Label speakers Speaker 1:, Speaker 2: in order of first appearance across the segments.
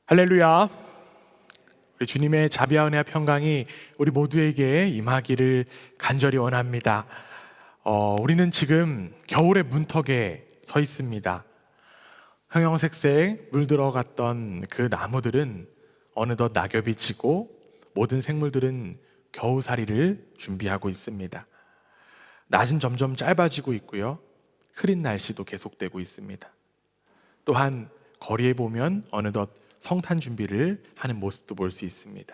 Speaker 1: 할렐루야. 우리 주님의 자비와 은혜와 평강이 우리 모두에게 임하기를 간절히 원합니다. 우리는 지금 겨울의 문턱에 서 있습니다. 형형색색 물들어갔던 그 나무들은 어느덧 낙엽이 지고 모든 생물들은 겨우살이를 준비하고 있습니다. 낮은 점점 짧아지고 있고요. 흐린 날씨도 계속되고 있습니다. 또한 거리에 보면 어느덧 성탄 준비를 하는 모습도 볼 수 있습니다.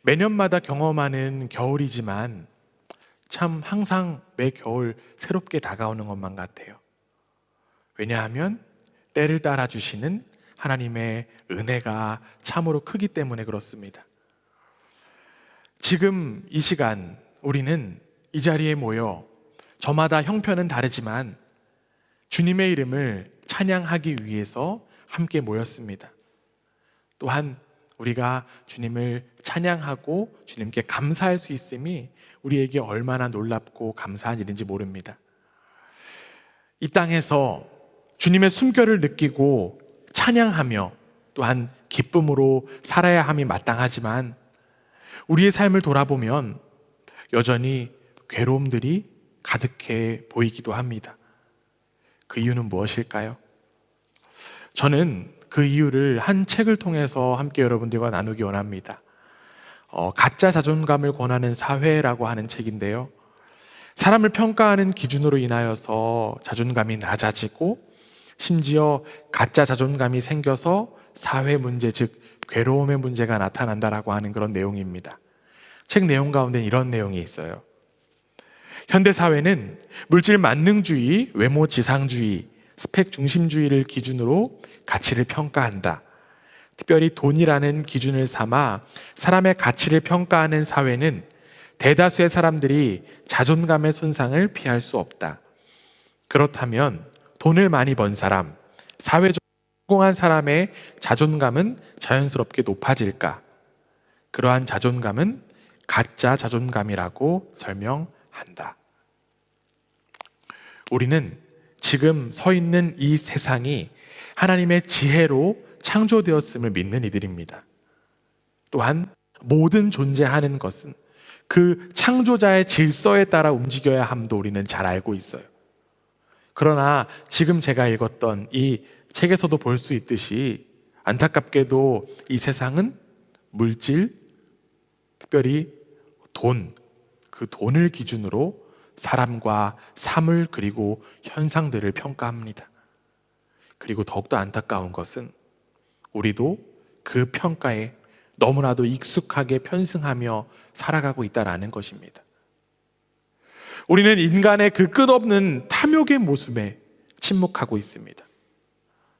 Speaker 1: 매년마다 경험하는 겨울이지만 참 항상 매 겨울 새롭게 다가오는 것만 같아요. 왜냐하면 때를 따라 주시는 하나님의 은혜가 참으로 크기 때문에 그렇습니다. 지금 이 시간 우리는 이 자리에 모여 저마다 형편은 다르지만 주님의 이름을 찬양하기 위해서 함께 모였습니다. 또한 우리가 주님을 찬양하고 주님께 감사할 수 있음이 우리에게 얼마나 놀랍고 감사한 일인지 모릅니다. 이 땅에서 주님의 숨결을 느끼고 찬양하며 또한 기쁨으로 살아야 함이 마땅하지만 우리의 삶을 돌아보면 여전히 괴로움들이 가득해 보이기도 합니다. 그 이유는 무엇일까요? 저는 그 이유를 한 책을 통해서 함께 여러분들과 나누기 원합니다. 가짜 자존감을 권하는 사회라고 하는 책인데요. 사람을 평가하는 기준으로 인하여서 자존감이 낮아지고 심지어 가짜 자존감이 생겨서 사회 문제, 즉 괴로움의 문제가 나타난다라고 하는 그런 내용입니다. 책 내용 가운데 이런 내용이 있어요. 현대사회는 물질 만능주의, 외모 지상주의, 스펙 중심주의를 기준으로 가치를 평가한다. 특별히 돈이라는 기준을 삼아 사람의 가치를 평가하는 사회는 대다수의 사람들이 자존감의 손상을 피할 수 없다. 그렇다면 돈을 많이 번 사람, 사회적으로 성공한 사람의 자존감은 자연스럽게 높아질까? 그러한 자존감은 가짜 자존감이라고 설명한다. 우리는 지금 서 있는 이 세상이 하나님의 지혜로 창조되었음을 믿는 이들입니다. 또한 모든 존재하는 것은 그 창조자의 질서에 따라 움직여야 함도 우리는 잘 알고 있어요. 그러나 지금 제가 읽었던 이 책에서도 볼 수 있듯이 안타깝게도 이 세상은 물질, 특별히 돈, 그 돈을 기준으로 사람과 사물 그리고 현상들을 평가합니다. 그리고 더욱더 안타까운 것은 우리도 그 평가에 너무나도 익숙하게 편승하며 살아가고 있다는 것입니다. 우리는 인간의 그 끝없는 탐욕의 모습에 침묵하고 있습니다.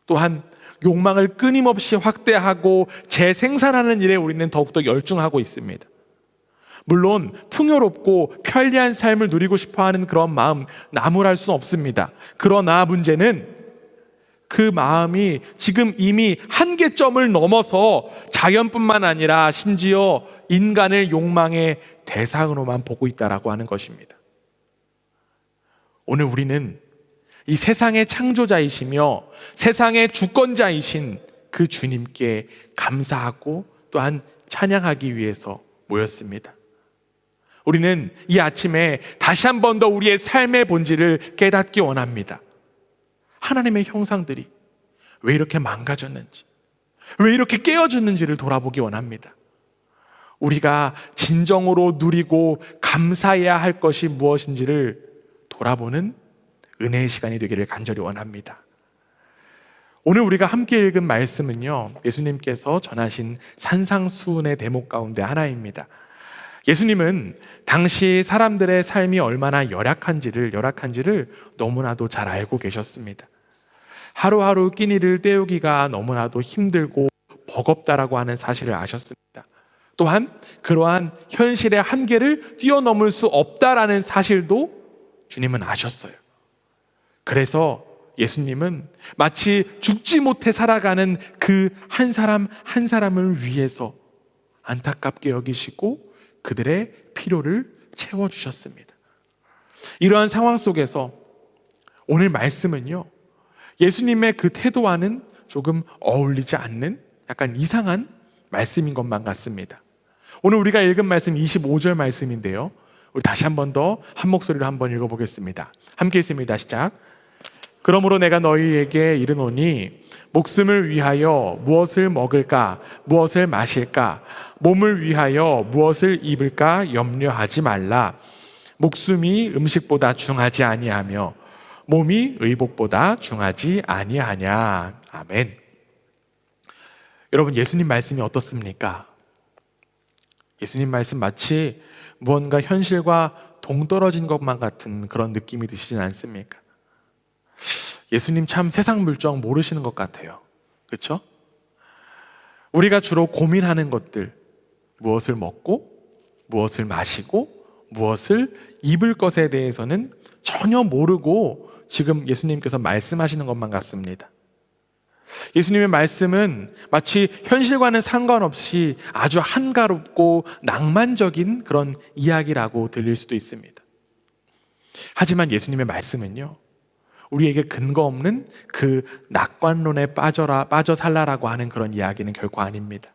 Speaker 1: 또한 욕망을 끊임없이 확대하고 재생산하는 일에 우리는 더욱더 열중하고 있습니다. 물론 풍요롭고 편리한 삶을 누리고 싶어하는 그런 마음 나무랄 수는 없습니다. 그러나 문제는 그 마음이 지금 이미 한계점을 넘어서 자연뿐만 아니라 심지어 인간을 욕망의 대상으로만 보고 있다라고 하는 것입니다. 오늘 우리는 이 세상의 창조자이시며 세상의 주권자이신 그 주님께 감사하고 또한 찬양하기 위해서 모였습니다. 우리는 이 아침에 다시 한 번 더 우리의 삶의 본질을 깨닫기 원합니다. 하나님의 형상들이 왜 이렇게 망가졌는지, 왜 이렇게 깨어졌는지를 돌아보기 원합니다. 우리가 진정으로 누리고 감사해야 할 것이 무엇인지를 돌아보는 은혜의 시간이 되기를 간절히 원합니다. 오늘 우리가 함께 읽은 말씀은요, 예수님께서 전하신 산상수훈의 대목 가운데 하나입니다. 예수님은 당시 사람들의 삶이 얼마나 열악한지를 너무나도 잘 알고 계셨습니다. 하루하루 끼니를 때우기가 너무나도 힘들고 버겁다라고 하는 사실을 아셨습니다. 또한 그러한 현실의 한계를 뛰어넘을 수 없다라는 사실도 주님은 아셨어요. 그래서 예수님은 마치 죽지 못해 살아가는 그 한 사람 한 사람을 위해서 안타깝게 여기시고 그들의 필요를 채워주셨습니다. 이러한 상황 속에서 오늘 말씀은요, 예수님의 그 태도와는 조금 어울리지 않는 약간 이상한 말씀인 것만 같습니다. 오늘 우리가 읽은 말씀 25절 말씀인데요, 우리 다시 한 번 더 한 목소리로 한번 읽어보겠습니다. 함께 읽습니다. 시작. 그러므로 내가 너희에게 이르노니 목숨을 위하여 무엇을 먹을까 무엇을 마실까 몸을 위하여 무엇을 입을까 염려하지 말라. 목숨이 음식보다 중하지 아니하며 몸이 의복보다 중하지 아니하냐. 아멘. 여러분, 예수님 말씀이 어떻습니까? 예수님 말씀 마치 무언가 현실과 동떨어진 것만 같은 그런 느낌이 드시진 않습니까? 예수님 참 세상 물정 모르시는 것 같아요. 그렇죠? 우리가 주로 고민하는 것들, 무엇을 먹고 무엇을 마시고 무엇을 입을 것에 대해서는 전혀 모르고 지금 예수님께서 말씀하시는 것만 같습니다. 예수님의 말씀은 마치 현실과는 상관없이 아주 한가롭고 낭만적인 그런 이야기라고 들릴 수도 있습니다. 하지만 예수님의 말씀은요, 우리에게 근거 없는 그 낙관론에 빠져 살라라고 하는 그런 이야기는 결코 아닙니다.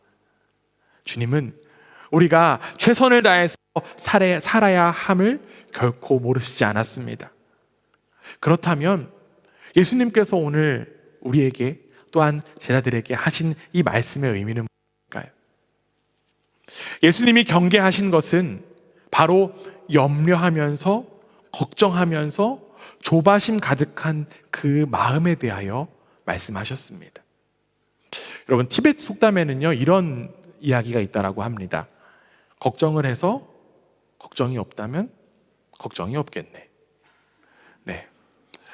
Speaker 1: 주님은 우리가 최선을 다해서 살아야 함을 결코 모르시지 않았습니다. 그렇다면 예수님께서 오늘 우리에게 또한 제자들에게 하신 이 말씀의 의미는 뭘까요? 예수님이 경계하신 것은 바로 염려하면서 걱정하면서 조바심 가득한 그 마음에 대하여 말씀하셨습니다. 여러분, 티베트 속담에는요, 이런 이야기가 있다라고 합니다. 걱정을 해서 걱정이 없다면 걱정이 없겠네. 네,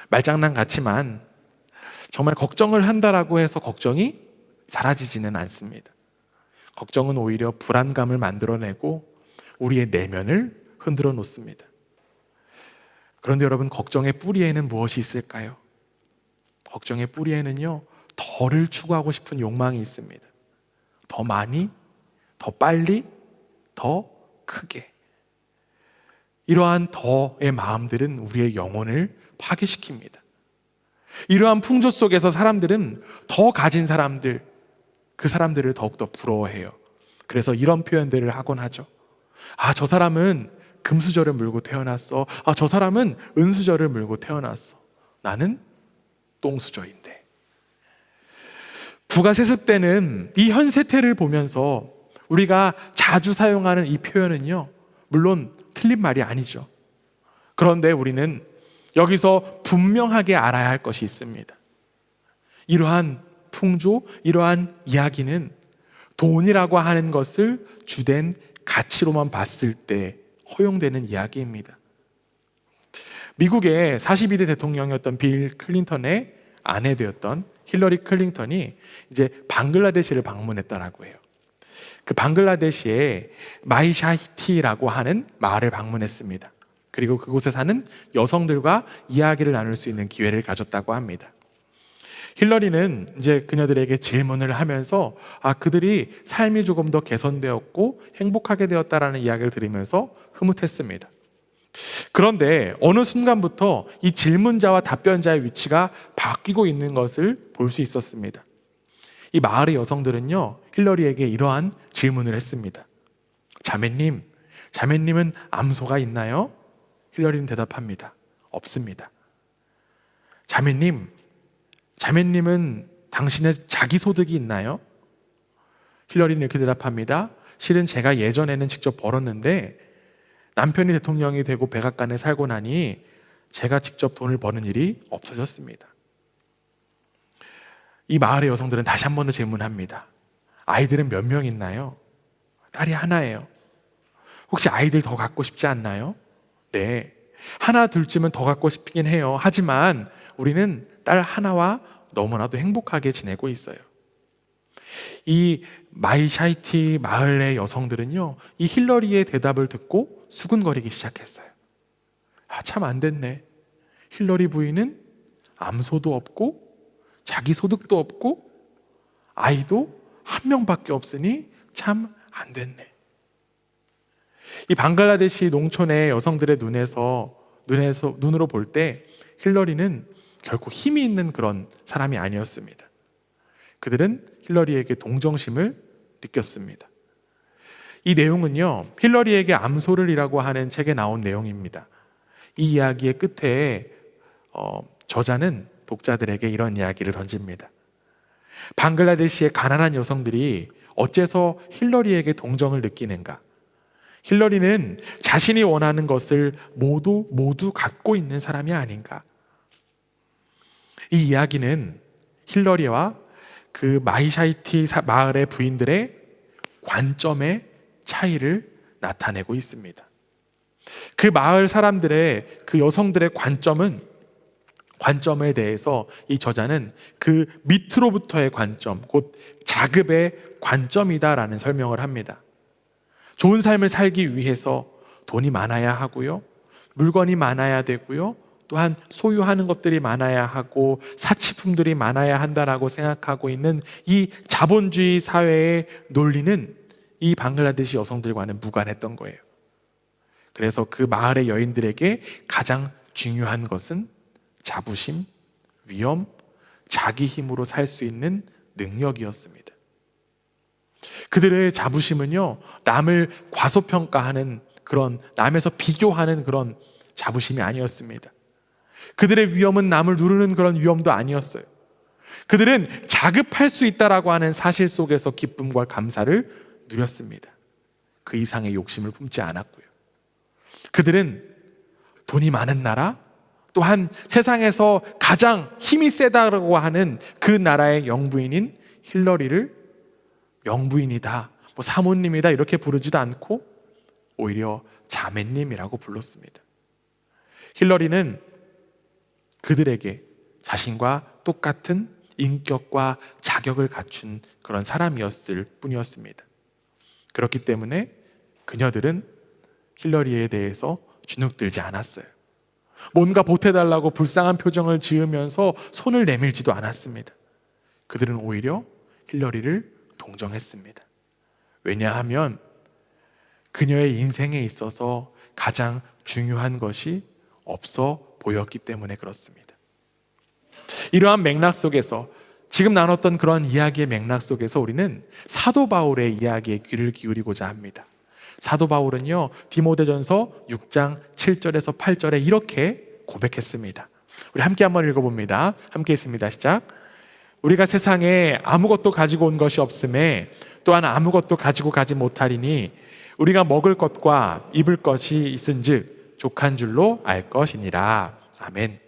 Speaker 1: 말장난 같지만 정말 걱정을 한다라고 해서 걱정이 사라지지는 않습니다. 걱정은 오히려 불안감을 만들어내고 우리의 내면을 흔들어 놓습니다. 그런데 여러분, 걱정의 뿌리에는 무엇이 있을까요? 걱정의 뿌리에는요, 덜을 추구하고 싶은 욕망이 있습니다. 더 많이, 더 빨리, 더 크게. 이러한 더의 마음들은 우리의 영혼을 파괴시킵니다. 이러한 풍조 속에서 사람들은 더 가진 사람들, 그 사람들을 더욱더 부러워해요. 그래서 이런 표현들을 하곤 하죠. 아, 저 사람은 금수저를 물고 태어났어. 아, 저 사람은 은수저를 물고 태어났어. 나는 똥수저인데. 부가 세습되는 이 현 세태를 보면서 우리가 자주 사용하는 이 표현은요, 물론 틀린 말이 아니죠. 그런데 우리는 여기서 분명하게 알아야 할 것이 있습니다. 이러한 풍조, 이러한 이야기는 돈이라고 하는 것을 주된 가치로만 봤을 때 허용되는 이야기입니다. 미국의 42대 대통령이었던 빌 클린턴의 아내 되었던 힐러리 클린턴이 이제 방글라데시를 방문했다라고 해요. 그 방글라데시의 마이샤히티라고 하는 마을을 방문했습니다. 그리고 그곳에 사는 여성들과 이야기를 나눌 수 있는 기회를 가졌다고 합니다. 힐러리는 이제 그녀들에게 질문을 하면서 그들이 삶이 조금 더 개선되었고 행복하게 되었다라는 이야기를 들으면서 흐뭇했습니다. 그런데 어느 순간부터 이 질문자와 답변자의 위치가 바뀌고 있는 것을 볼 수 있었습니다. 이 마을의 여성들은요, 힐러리에게 이러한 질문을 했습니다. 자매님은 암소가 있나요? 힐러리는 대답합니다. 없습니다. 자매님은 당신의 자기소득이 있나요? 힐러리는 이렇게 대답합니다. 실은 제가 예전에는 직접 벌었는데 남편이 대통령이 되고 백악관에 살고 나니 제가 직접 돈을 버는 일이 없어졌습니다. 이 마을의 여성들은 다시 한 번 더 질문합니다. 아이들은 몇 명 있나요? 딸이 하나예요. 혹시 아이들 더 갖고 싶지 않나요? 네, 하나 둘쯤은 더 갖고 싶긴 해요. 하지만 우리는 딸 하나와 너무나도 행복하게 지내고 있어요. 이 마이샤이티 마을의 여성들은요, 이 힐러리의 대답을 듣고 수근거리기 시작했어요. 참 안 됐네. 힐러리 부인은 암소도 없고 자기 소득도 없고 아이도 한 명밖에 없으니 참 안 됐네. 이 방글라데시 농촌의 여성들의 눈으로 볼 때 힐러리는 결코 힘이 있는 그런 사람이 아니었습니다. 그들은 힐러리에게 동정심을 느꼈습니다. 이 내용은요, 힐러리에게 암소를이라고 하는 책에 나온 내용입니다. 이 이야기의 끝에 저자는 독자들에게 이런 이야기를 던집니다. 방글라데시의 가난한 여성들이 어째서 힐러리에게 동정을 느끼는가? 힐러리는 자신이 원하는 것을 모두 갖고 있는 사람이 아닌가? 이 이야기는 힐러리와 그 마이샤이티 마을의 부인들의 관점의 차이를 나타내고 있습니다. 그 마을 사람들의, 그 여성들의 관점에 대해서 이 저자는 그 밑으로부터의 관점, 곧 자급의 관점이다라는 설명을 합니다. 좋은 삶을 살기 위해서 돈이 많아야 하고요, 물건이 많아야 되고요, 또한 소유하는 것들이 많아야 하고 사치품들이 많아야 한다라고 생각하고 있는 이 자본주의 사회의 논리는 이 방글라데시 여성들과는 무관했던 거예요. 그래서 그 마을의 여인들에게 가장 중요한 것은 자부심, 위엄, 자기 힘으로 살 수 있는 능력이었습니다. 그들의 자부심은요, 남을 과소평가하는 그런, 남에서 비교하는 그런 자부심이 아니었습니다. 그들의 위엄은 남을 누르는 그런 위엄도 아니었어요. 그들은 자급할 수 있다라고 하는 사실 속에서 기쁨과 감사를 누렸습니다. 그 이상의 욕심을 품지 않았고요. 그들은 돈이 많은 나라, 또한 세상에서 가장 힘이 세다라고 하는 그 나라의 영부인인 힐러리를 영부인이다, 사모님이다 이렇게 부르지도 않고 오히려 자매님이라고 불렀습니다. 힐러리는 그들에게 자신과 똑같은 인격과 자격을 갖춘 그런 사람이었을 뿐이었습니다. 그렇기 때문에 그녀들은 힐러리에 대해서 주눅들지 않았어요. 뭔가 보태달라고 불쌍한 표정을 지으면서 손을 내밀지도 않았습니다. 그들은 오히려 힐러리를 동정했습니다. 왜냐하면 그녀의 인생에 있어서 가장 중요한 것이 없어 보였기 때문에 그렇습니다. 이러한 맥락 속에서, 지금 나눴던 그런 이야기의 맥락 속에서 우리는 사도 바울의 이야기에 귀를 기울이고자 합니다. 사도 바울은요, 디모데전서 6장 7절에서 8절에 이렇게 고백했습니다. 우리 함께 한번 읽어봅니다. 함께 있습니다. 시작. 우리가 세상에 아무것도 가지고 온 것이 없음에 또한 아무것도 가지고 가지 못하리니 우리가 먹을 것과 입을 것이 있은즉 족한 줄로 알 것이니라. 아멘.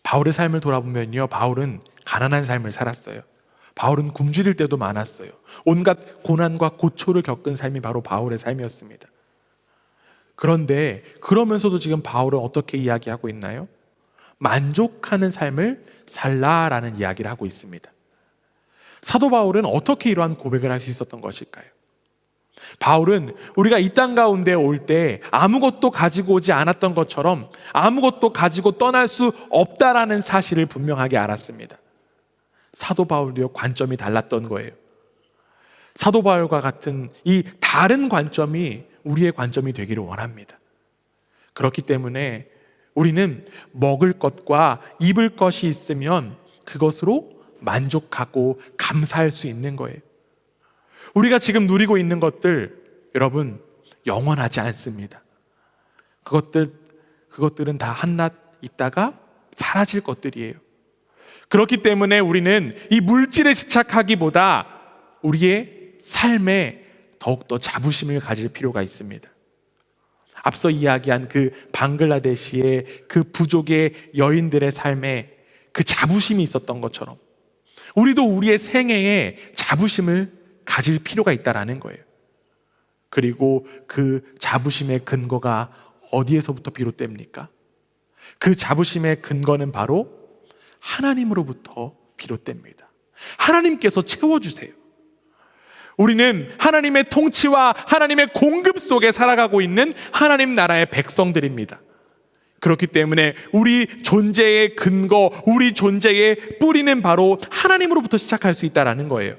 Speaker 1: 바울의 삶을 돌아보면요, 바울은 가난한 삶을 살았어요. 바울은 굶주릴 때도 많았어요. 온갖 고난과 고초를 겪은 삶이 바로 바울의 삶이었습니다. 그런데 그러면서도 지금 바울은 어떻게 이야기하고 있나요? 만족하는 삶을 살라라는 이야기를 하고 있습니다. 사도 바울은 어떻게 이러한 고백을 할 수 있었던 것일까요? 바울은 우리가 이 땅 가운데 올 때 아무것도 가지고 오지 않았던 것처럼 아무것도 가지고 떠날 수 없다라는 사실을 분명하게 알았습니다. 사도 바울도요, 관점이 달랐던 거예요. 사도 바울과 같은 이 다른 관점이 우리의 관점이 되기를 원합니다. 그렇기 때문에 우리는 먹을 것과 입을 것이 있으면 그것으로 만족하고 감사할 수 있는 거예요. 우리가 지금 누리고 있는 것들, 여러분, 영원하지 않습니다. 그것들은 다 한낱 있다가 사라질 것들이에요. 그렇기 때문에 우리는 이 물질에 집착하기보다 우리의 삶에 더욱더 자부심을 가질 필요가 있습니다. 앞서 이야기한 그 방글라데시의 그 부족의 여인들의 삶에 그 자부심이 있었던 것처럼 우리도 우리의 생애에 자부심을 가질 필요가 있다라는 거예요. 그리고 그 자부심의 근거가 어디에서부터 비롯됩니까? 그 자부심의 근거는 바로 하나님으로부터 비롯됩니다. 하나님께서 채워주세요. 우리는 하나님의 통치와 하나님의 공급 속에 살아가고 있는 하나님 나라의 백성들입니다. 그렇기 때문에 우리 존재의 근거, 우리 존재의 뿌리는 바로 하나님으로부터 시작할 수 있다는 거예요.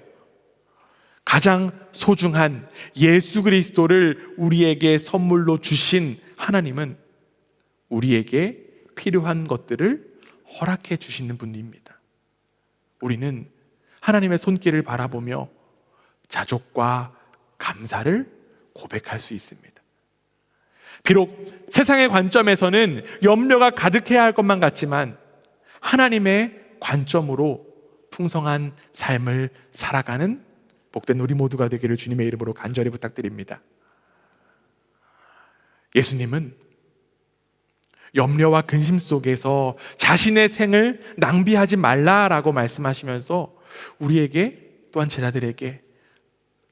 Speaker 1: 가장 소중한 예수 그리스도를 우리에게 선물로 주신 하나님은 우리에게 필요한 것들을 허락해 주시는 분입니다. 우리는 하나님의 손길을 바라보며 자족과 감사를 고백할 수 있습니다. 비록 세상의 관점에서는 염려가 가득해야 할 것만 같지만 하나님의 관점으로 풍성한 삶을 살아가는 복된 우리 모두가 되기를 주님의 이름으로 간절히 부탁드립니다. 예수님은 염려와 근심 속에서 자신의 생을 낭비하지 말라라고 말씀하시면서 우리에게 또한 제자들에게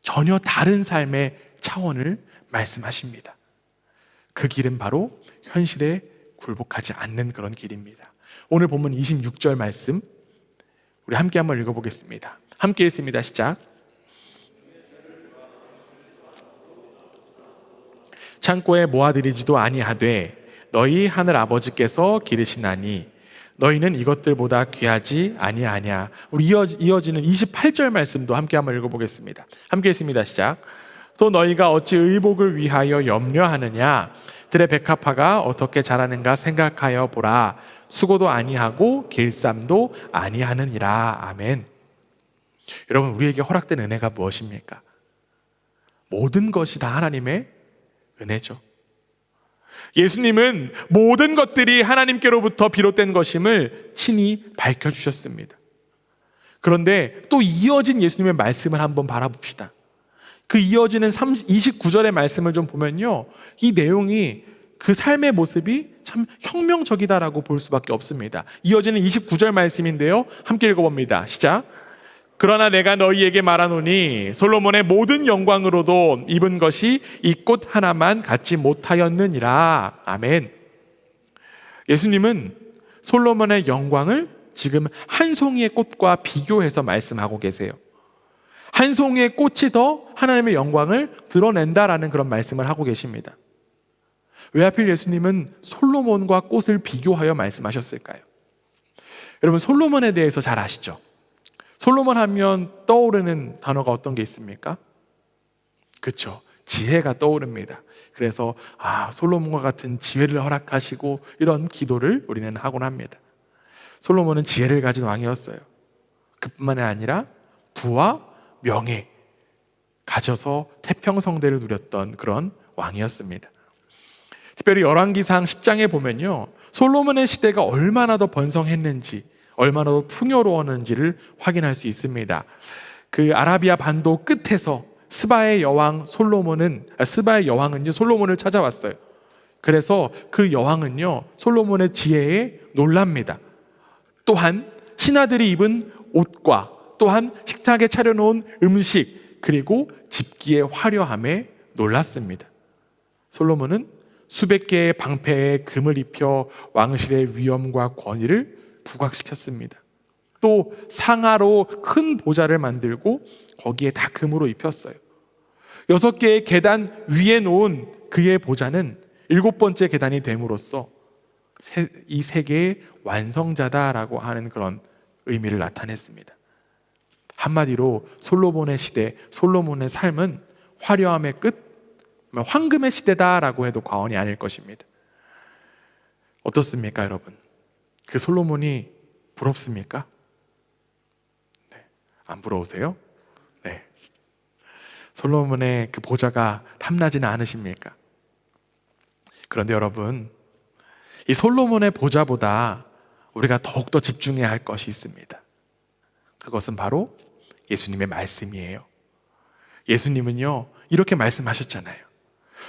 Speaker 1: 전혀 다른 삶의 차원을 말씀하십니다. 그 길은 바로 현실에 굴복하지 않는 그런 길입니다. 오늘 본문 26절 말씀 우리 함께 한번 읽어보겠습니다. 함께 읽습니다. 시작. 창고에 모아들이지도 아니하되 너희 하늘 아버지께서 기르시나니 너희는 이것들보다 귀하지 아니하냐. 우리 이어지는 28절 말씀도 함께 한번 읽어보겠습니다. 함께 읽습니다. 시작. 또 너희가 어찌 의복을 위하여 염려하느냐. 들의 백합화가 어떻게 자라는가 생각하여 보라. 수고도 아니하고 길쌈도 아니하느니라. 아멘. 여러분, 우리에게 허락된 은혜가 무엇입니까? 모든 것이 다 하나님의 은혜죠. 예수님은 모든 것들이 하나님께로부터 비롯된 것임을 친히 밝혀주셨습니다. 그런데 또 이어진 예수님의 말씀을 한번 바라봅시다. 그 이어지는 29절의 말씀을 좀 보면요, 이 내용이 그 삶의 모습이 참 혁명적이다라고 볼 수밖에 없습니다. 이어지는 29절 말씀인데요, 함께 읽어봅니다. 시작. 그러나 내가 너희에게 말하노니 솔로몬의 모든 영광으로도 입은 것이 이 꽃 하나만 갖지 못하였느니라. 아멘. 예수님은 솔로몬의 영광을 지금 한 송이의 꽃과 비교해서 말씀하고 계세요. 한 송이의 꽃이 더 하나님의 영광을 드러낸다라는 그런 말씀을 하고 계십니다. 왜 하필 예수님은 솔로몬과 꽃을 비교하여 말씀하셨을까요? 여러분, 솔로몬에 대해서 잘 아시죠? 솔로몬 하면 떠오르는 단어가 어떤 게 있습니까? 그렇죠. 지혜가 떠오릅니다. 그래서 솔로몬과 같은 지혜를 허락하시고 이런 기도를 우리는 하곤 합니다. 솔로몬은 지혜를 가진 왕이었어요. 그뿐만이 아니라 부와 명예 가져서 태평성대를 누렸던 그런 왕이었습니다. 특별히 열왕기상 10장에 보면요, 솔로몬의 시대가 얼마나 더 번성했는지, 얼마나 더 풍요로웠는지를 확인할 수 있습니다. 그 아라비아 반도 끝에서 스바의 여왕은요 솔로몬을 찾아왔어요. 그래서 그 여왕은요 솔로몬의 지혜에 놀랍니다. 또한 신하들이 입은 옷과 또한 식탁에 차려놓은 음식, 그리고 집기의 화려함에 놀랐습니다. 솔로몬은 수백 개의 방패에 금을 입혀 왕실의 위엄과 권위를 부각시켰습니다. 또 상하로 큰 보좌를 만들고 거기에 다 금으로 입혔어요. 6개의 계단 위에 놓은 그의 보좌는 7번째 계단이 됨으로써 이 세계의 완성자다라고 하는 그런 의미를 나타냈습니다. 한마디로 솔로몬의 시대, 솔로몬의 삶은 화려함의 끝, 황금의 시대다라고 해도 과언이 아닐 것입니다. 어떻습니까, 여러분? 그 솔로몬이 부럽습니까? 네. 안 부러우세요? 네. 솔로몬의 그 보좌가 탐나지는 않으십니까? 그런데 여러분, 이 솔로몬의 보좌보다 우리가 더욱더 집중해야 할 것이 있습니다. 그것은 바로 예수님의 말씀이에요. 예수님은요 이렇게 말씀하셨잖아요.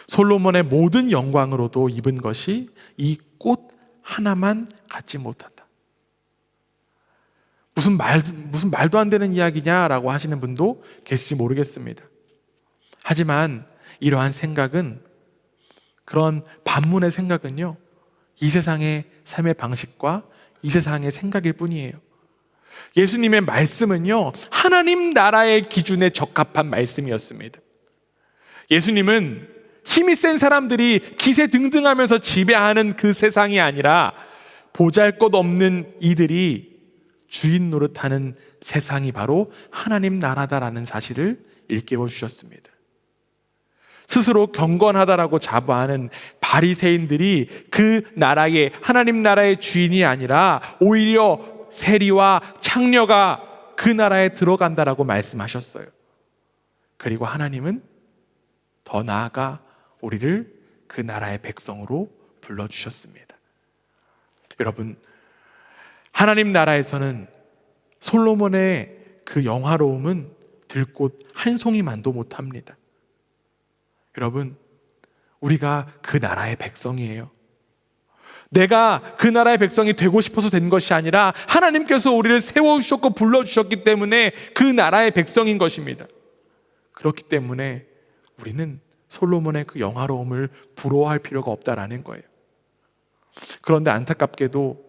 Speaker 1: 솔로몬의 모든 영광으로도 입은 것이 이 꽃 하나만 갖지 못한다. 무슨 말도 안 되는 이야기냐라고 하시는 분도 계실지 모르겠습니다. 하지만 이러한 생각은, 그런 반문의 생각은요 이 세상의 삶의 방식과 이 세상의 생각일 뿐이에요. 예수님의 말씀은요 하나님 나라의 기준에 적합한 말씀이었습니다. 예수님은 힘이 센 사람들이 기세등등하면서 지배하는 그 세상이 아니라 보잘것없는 이들이 주인 노릇하는 세상이 바로 하나님 나라다라는 사실을 일깨워 주셨습니다. 스스로 경건하다라고 자부하는 바리새인들이 그 나라의 하나님 나라의 주인이 아니라 오히려 세리와 창녀가 그 나라에 들어간다라고 말씀하셨어요. 그리고 하나님은 더 나아가 우리를 그 나라의 백성으로 불러주셨습니다. 여러분, 하나님 나라에서는 솔로몬의 그 영화로움은 들꽃 한 송이만도 못합니다. 여러분, 우리가 그 나라의 백성이에요. 내가 그 나라의 백성이 되고 싶어서 된 것이 아니라 하나님께서 우리를 세워주셨고 불러주셨기 때문에 그 나라의 백성인 것입니다. 그렇기 때문에 우리는 솔로몬의 그 영화로움을 부러워할 필요가 없다라는 거예요. 그런데 안타깝게도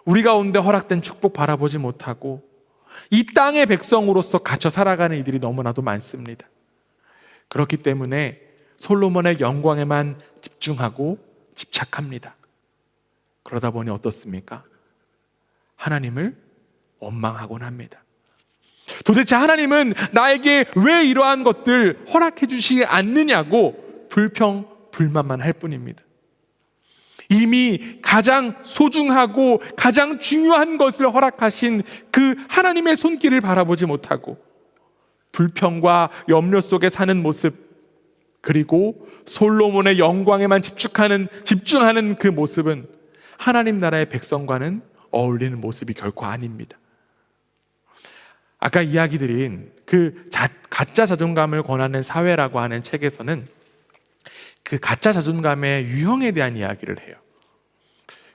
Speaker 1: 우리 가운데 허락된 축복 바라보지 못하고 이 땅의 백성으로서 갇혀 살아가는 이들이 너무나도 많습니다. 그렇기 때문에 솔로몬의 영광에만 집중하고 집착합니다. 그러다 보니 어떻습니까? 하나님을 원망하곤 합니다. 도대체 하나님은 나에게 왜 이러한 것들 허락해 주시지 않느냐고 불평불만만 할 뿐입니다. 이미 가장 소중하고 가장 중요한 것을 허락하신 그 하나님의 손길을 바라보지 못하고 불평과 염려 속에 사는 모습, 그리고 솔로몬의 영광에만 집중하는 그 모습은 하나님 나라의 백성과는 어울리는 모습이 결코 아닙니다. 아까 이야기 드린 그 가짜 자존감을 권하는 사회라고 하는 책에서는 그 가짜 자존감의 유형에 대한 이야기를 해요.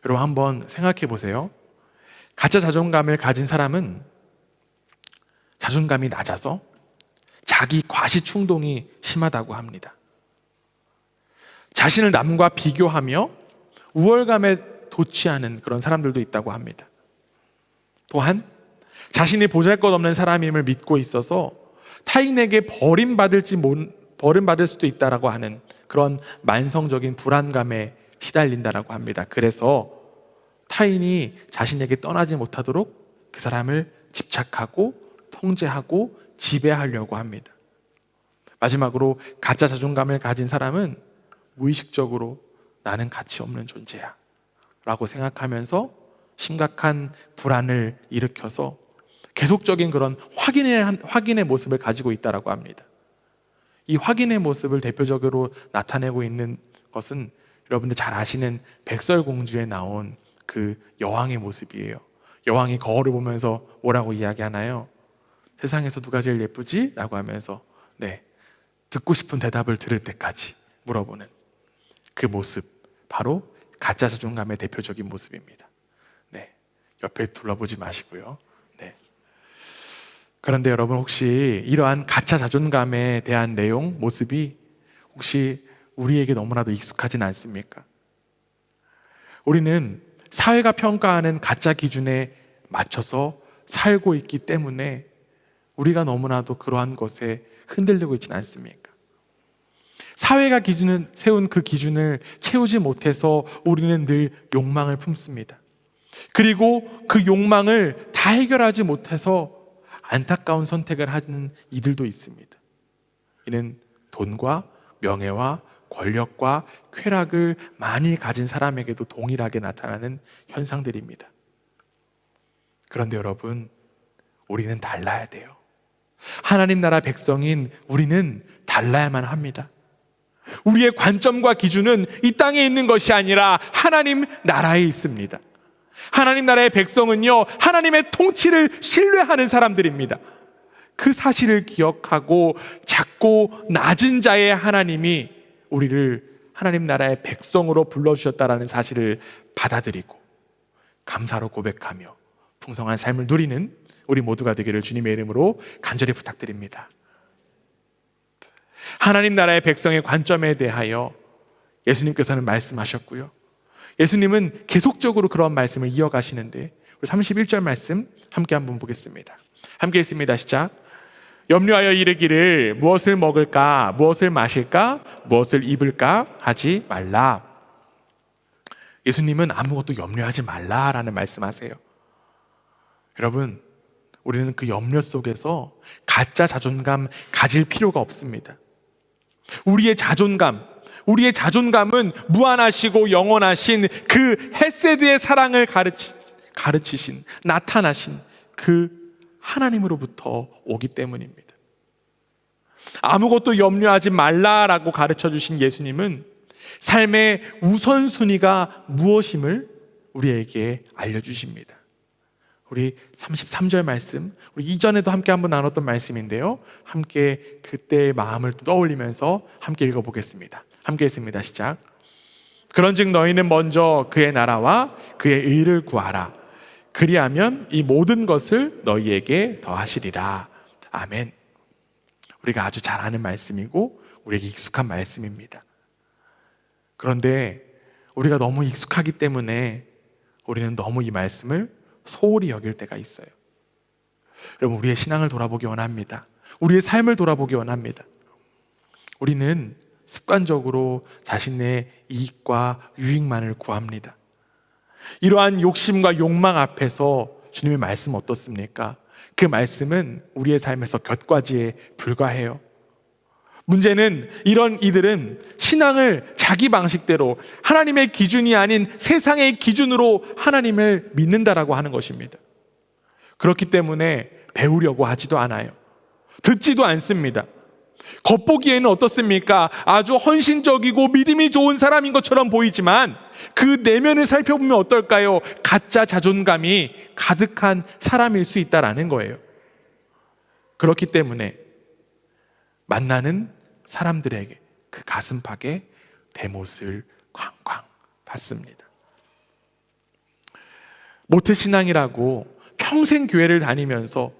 Speaker 1: 여러분 한번 생각해 보세요. 가짜 자존감을 가진 사람은 자존감이 낮아서 자기 과시 충동이 심하다고 합니다. 자신을 남과 비교하며 우월감에 도취하는 그런 사람들도 있다고 합니다. 또한 자신이 보잘것없는 사람임을 믿고 있어서 타인에게 버림받을 수도 있다라고 하는 그런 만성적인 불안감에 시달린다라고 합니다. 그래서 타인이 자신에게 떠나지 못하도록 그 사람을 집착하고 통제하고 지배하려고 합니다. 마지막으로 가짜 자존감을 가진 사람은 무의식적으로 나는 가치 없는 존재야 라고 생각하면서 심각한 불안을 일으켜서 계속적인 그런 확인의 모습을 가지고 있다고 합니다. 이 확인의 모습을 대표적으로 나타내고 있는 것은 여러분들 잘 아시는 백설공주에 나온 그 여왕의 모습이에요. 여왕이 거울을 보면서 뭐라고 이야기하나요? 세상에서 누가 제일 예쁘지? 라고 하면서 듣고 싶은 대답을 들을 때까지 물어보는 그 모습, 바로 가짜 자존감의 대표적인 모습입니다. 옆에 둘러보지 마시고요. 그런데 여러분, 혹시 이러한 가짜 자존감에 대한 내용, 모습이 혹시 우리에게 너무나도 익숙하진 않습니까? 우리는 사회가 평가하는 가짜 기준에 맞춰서 살고 있기 때문에 우리가 너무나도 그러한 것에 흔들리고 있지는 않습니까? 사회가 세운 그 기준을 채우지 못해서 우리는 늘 욕망을 품습니다. 그리고 그 욕망을 다 해결하지 못해서 안타까운 선택을 하는 이들도 있습니다. 이는 돈과 명예와 권력과 쾌락을 많이 가진 사람에게도 동일하게 나타나는 현상들입니다. 그런데 여러분, 우리는 달라야 돼요. 하나님 나라 백성인 우리는 달라야만 합니다. 우리의 관점과 기준은 이 땅에 있는 것이 아니라 하나님 나라에 있습니다. 하나님 나라의 백성은요, 하나님의 통치를 신뢰하는 사람들입니다. 그 사실을 기억하고 작고 낮은 자의 하나님이 우리를 하나님 나라의 백성으로 불러주셨다라는 사실을 받아들이고 감사로 고백하며 풍성한 삶을 누리는 우리 모두가 되기를 주님의 이름으로 간절히 부탁드립니다. 하나님 나라의 백성의 관점에 대하여 예수님께서는 말씀하셨고요, 예수님은 계속적으로 그런 말씀을 이어가시는데, 우리 31절 말씀 함께 한번 보겠습니다. 함께 읽습니다. 시작. 염려하여 이르기를 무엇을 먹을까, 무엇을 마실까, 무엇을 입을까 하지 말라. 예수님은 아무것도 염려하지 말라라는 말씀하세요. 여러분, 우리는 그 염려 속에서 가짜 자존감 가질 필요가 없습니다. 우리의 자존감, 우리의 자존감은 무한하시고 영원하신 그 헤세드의 사랑을 가르치신, 나타나신 그 하나님으로부터 오기 때문입니다. 아무것도 염려하지 말라라고 가르쳐 주신 예수님은 삶의 우선순위가 무엇임을 우리에게 알려주십니다. 우리 33절 말씀, 우리 이전에도 함께 한번 나눴던 말씀인데요, 함께 그때의 마음을 떠올리면서 함께 읽어보겠습니다. 함께 했습니다. 시작. 그런즉 너희는 먼저 그의 나라와 그의 의를 구하라. 그리하면 이 모든 것을 너희에게 더하시리라. 아멘. 우리가 아주 잘 아는 말씀이고 우리에게 익숙한 말씀입니다. 그런데 우리가 너무 익숙하기 때문에 우리는 너무 이 말씀을 소홀히 여길 때가 있어요. 여러분, 우리의 신앙을 돌아보기 원합니다. 우리의 삶을 돌아보기 원합니다. 우리는 습관적으로 자신의 이익과 유익만을 구합니다. 이러한 욕심과 욕망 앞에서 주님의 말씀 어떻습니까? 그 말씀은 우리의 삶에서 곁가지에 불과해요. 문제는 이런 이들은 신앙을 자기 방식대로, 하나님의 기준이 아닌 세상의 기준으로 하나님을 믿는다라고 하는 것입니다. 그렇기 때문에 배우려고 하지도 않아요. 듣지도 않습니다. 겉보기에는 어떻습니까? 아주 헌신적이고 믿음이 좋은 사람인 것처럼 보이지만 그 내면을 살펴보면 어떨까요? 가짜 자존감이 가득한 사람일 수 있다라는 거예요. 그렇기 때문에 만나는 사람들에게 그 가슴팍에 대못을 쾅쾅 받습니다. 모태신앙이라고 평생 교회를 다니면서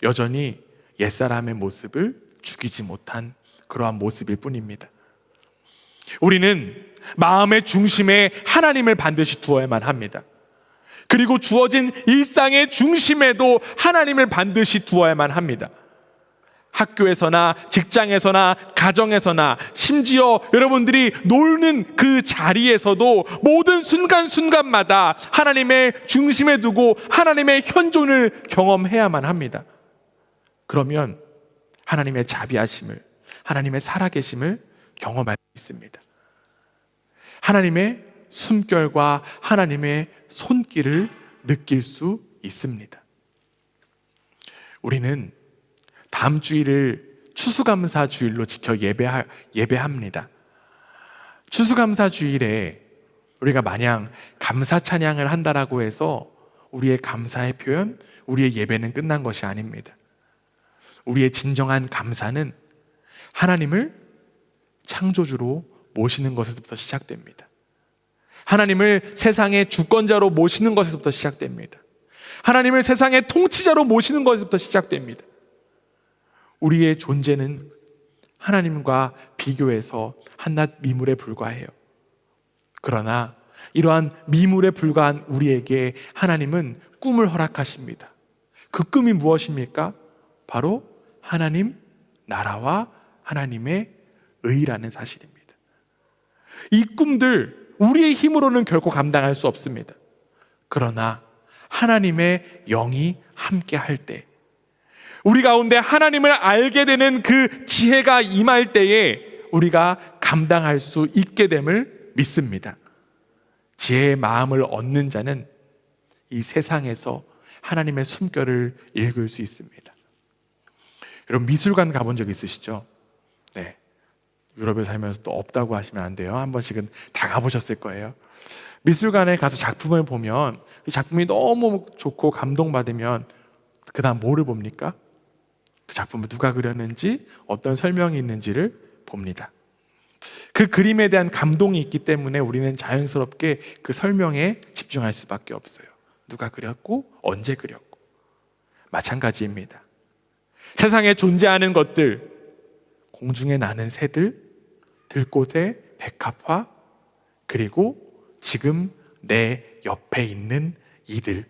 Speaker 1: 여전히 옛사람의 모습을 죽이지 못한 그러한 모습일 뿐입니다. 우리는 마음의 중심에 하나님을 반드시 두어야만 합니다. 그리고 주어진 일상의 중심에도 하나님을 반드시 두어야만 합니다. 학교에서나 직장에서나 가정에서나 심지어 여러분들이 놀는 그 자리에서도 모든 순간순간마다 하나님의 중심에 두고 하나님의 현존을 경험해야만 합니다. 그러면 하나님의 자비하심을, 하나님의 살아계심을 경험할 수 있습니다. 하나님의 숨결과 하나님의 손길을 느낄 수 있습니다. 우리는 다음 주일을 추수감사 주일로 지켜 예배합니다. 추수감사 주일에 우리가 마냥 감사 찬양을 한다라고 해서 우리의 감사의 표현, 우리의 예배는 끝난 것이 아닙니다. 우리의 진정한 감사는 하나님을 창조주로 모시는 것에서부터 시작됩니다. 하나님을 세상의 주권자로 모시는 것에서부터 시작됩니다. 하나님을 세상의 통치자로 모시는 것에서부터 시작됩니다. 우리의 존재는 하나님과 비교해서 한낱 미물에 불과해요. 그러나 이러한 미물에 불과한 우리에게 하나님은 꿈을 허락하십니다. 그 꿈이 무엇입니까? 바로 하나님 나라와 하나님의 의라는 사실입니다. 이 꿈들 우리의 힘으로는 결코 감당할 수 없습니다. 그러나 하나님의 영이 함께 할 때, 우리 가운데 하나님을 알게 되는 그 지혜가 임할 때에 우리가 감당할 수 있게 됨을 믿습니다. 지혜의 마음을 얻는 자는 이 세상에서 하나님의 숨결을 읽을 수 있습니다. 여러분, 미술관 가본 적 있으시죠? 네. 유럽에 살면서 또 없다고 하시면 안 돼요. 한 번씩은 다 가보셨을 거예요. 미술관에 가서 작품을 보면 이 작품이 너무 좋고 감동받으면 그 다음 뭐를 봅니까? 그 작품을 누가 그렸는지, 어떤 설명이 있는지를 봅니다. 그 그림에 대한 감동이 있기 때문에 우리는 자연스럽게 그 설명에 집중할 수밖에 없어요. 누가 그렸고 언제 그렸고. 마찬가지입니다. 세상에 존재하는 것들, 공중에 나는 새들, 들꽃의 백합화, 그리고 지금 내 옆에 있는 이들을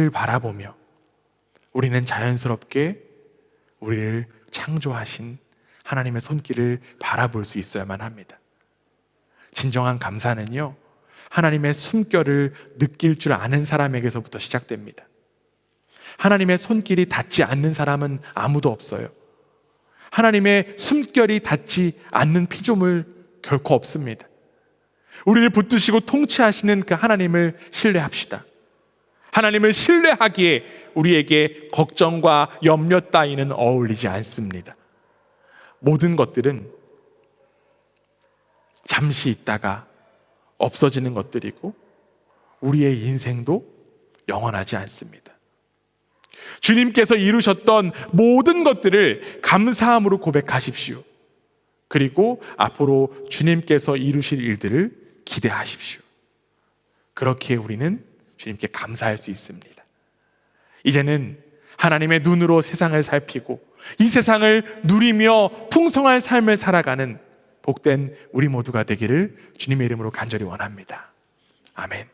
Speaker 1: 바라보며 우리는 자연스럽게 우리를 창조하신 하나님의 손길을 바라볼 수 있어야만 합니다. 진정한 감사는요, 하나님의 숨결을 느낄 줄 아는 사람에게서부터 시작됩니다. 하나님의 손길이 닿지 않는 사람은 아무도 없어요. 하나님의 숨결이 닿지 않는 피조물 결코 없습니다. 우리를 붙드시고 통치하시는 그 하나님을 신뢰합시다. 하나님을 신뢰하기에 우리에게 걱정과 염려 따위는 어울리지 않습니다. 모든 것들은 잠시 있다가 없어지는 것들이고 우리의 인생도 영원하지 않습니다. 주님께서 이루셨던 모든 것들을 감사함으로 고백하십시오. 그리고 앞으로 주님께서 이루실 일들을 기대하십시오. 그렇기에 우리는 주님께 감사할 수 있습니다. 이제는 하나님의 눈으로 세상을 살피고 이 세상을 누리며 풍성한 삶을 살아가는 복된 우리 모두가 되기를 주님의 이름으로 간절히 원합니다. 아멘.